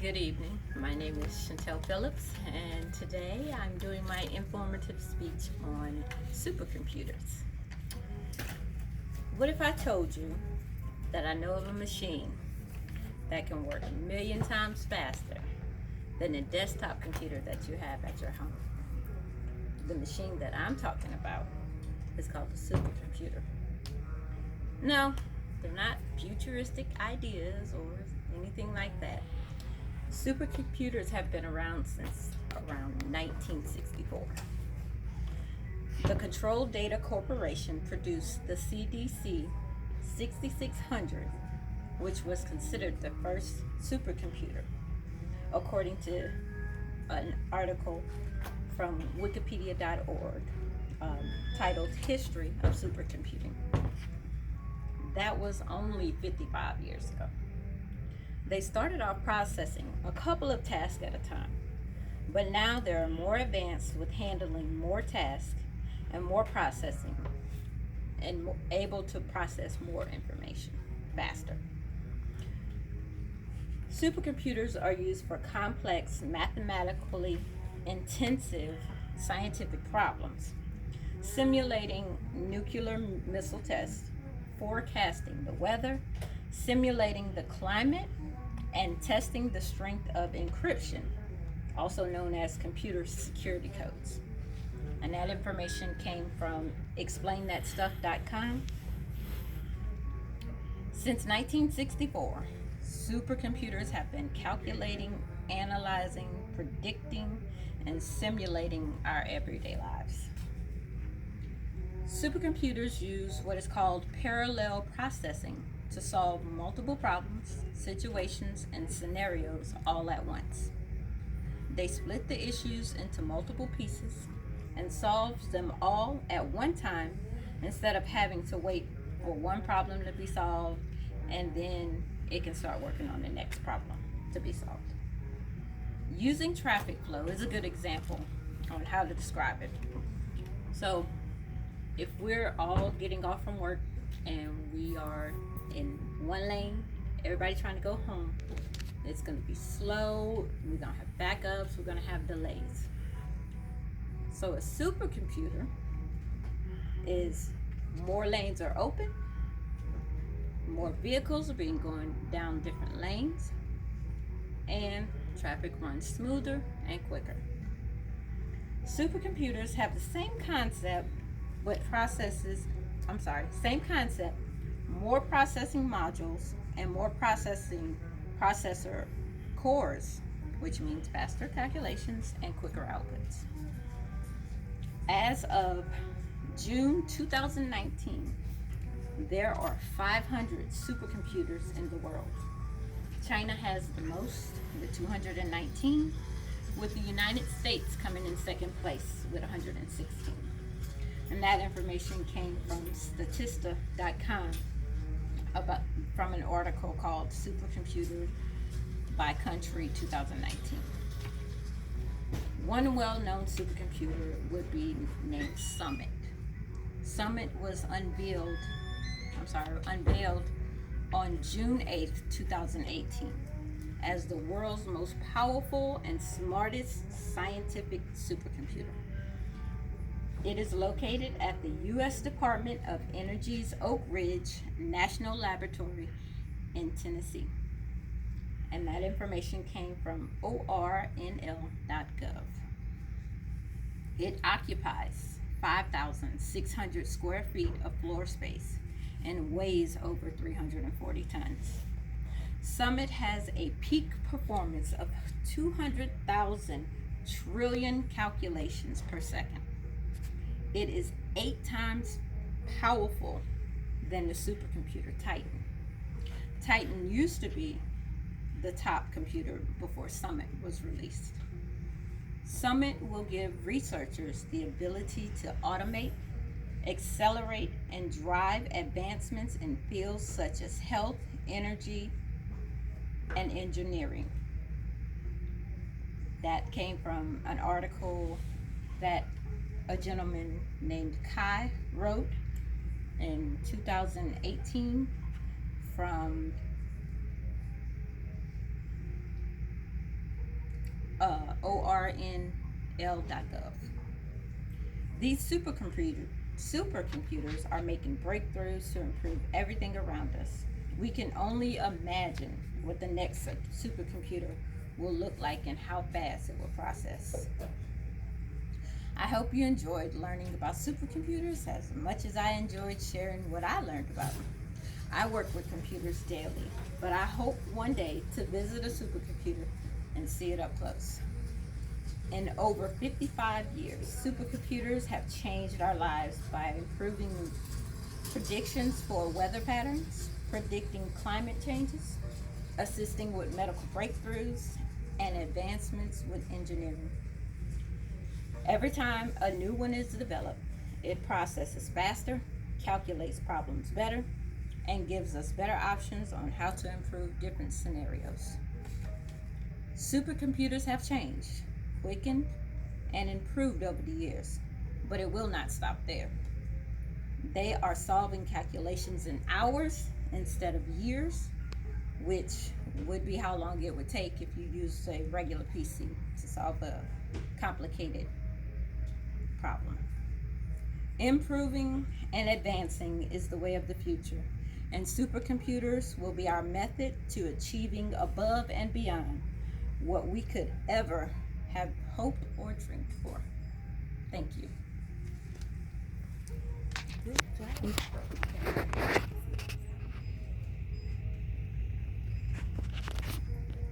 Good evening. My name is Chantel Phillips, and today I'm doing my informative speech on supercomputers. What if I told you that I know of a machine that can work a million times faster than the desktop computer that you have at your home? The machine that I'm talking about is called a supercomputer. No, they're not futuristic ideas or anything like that. Supercomputers have been around since around 1964. The Control Data Corporation produced the CDC 6600, which was considered the first supercomputer, according to an article from wikipedia.org titled History of Supercomputing. That was only 55 years ago. They started off processing a couple of tasks at a time, but now they're more advanced with handling more tasks and more processing and able to process more information faster. Supercomputers are used for complex, mathematically intensive scientific problems, simulating nuclear missile tests, forecasting the weather, simulating the climate, and testing the strength of encryption, also known as computer security codes. And that information came from explainthatstuff.com. Since 1964, supercomputers have been calculating, analyzing, predicting, and simulating our everyday lives. Supercomputers use what is called parallel processing to solve multiple problems, situations, and scenarios all at once. They split the issues into multiple pieces and solves them all at one time instead of having to wait for one problem to be solved and then it can start working on the next problem to be solved. Using traffic flow is a good example on how to describe it. So if we're all getting off from work and we are in one lane, everybody trying to go home, it's going to be slow, we're going to have backups, we're going to have delays. So a supercomputer is more lanes are open, more vehicles are being going down different lanes, and traffic runs smoother and quicker. Supercomputers have the same concept, same concept, more processing modules and more processor cores, which means faster calculations and quicker outputs. As of June 2019, there are 500 supercomputers in the world. China has the most with 219, with the United States coming in second place with 116. And that information came from statista.com from an article called Supercomputer by Country 2019. One well-known supercomputer would be named Summit. Summit was unveiled on June 8th, 2018 as the world's most powerful and smartest scientific supercomputer. It is located at the U.S. Department of Energy's Oak Ridge National Laboratory in Tennessee. And that information came from ornl.gov. It occupies 5,600 square feet of floor space and weighs over 340 tons. Summit has a peak performance of 200,000 trillion calculations per second. It is 8 times powerful than the supercomputer Titan. Titan used to be the top computer before Summit was released. Summit will give researchers the ability to automate, accelerate, and drive advancements in fields such as health, energy, and engineering. That came from an article that a gentleman named Kai wrote in 2018 from ornl.gov. These supercomputers are making breakthroughs to improve everything around us. We can only imagine what the next supercomputer will look like and how fast it will process. I hope you enjoyed learning about supercomputers as much as I enjoyed sharing what I learned about them. I work with computers daily, but I hope one day to visit a supercomputer and see it up close. In over 55 years, supercomputers have changed our lives by improving predictions for weather patterns, predicting climate changes, assisting with medical breakthroughs, and advancements with engineering. Every time a new one is developed, it processes faster, calculates problems better, and gives us better options on how to improve different scenarios. Supercomputers have changed, quickened, and improved over the years, but it will not stop there. They are solving calculations in hours instead of years, which would be how long it would take if you used a regular PC to solve a complicated problem. Improving and advancing is the way of the future, and supercomputers will be our method to achieving above and beyond what we could ever have hoped or dreamed for. Thank you. Good job.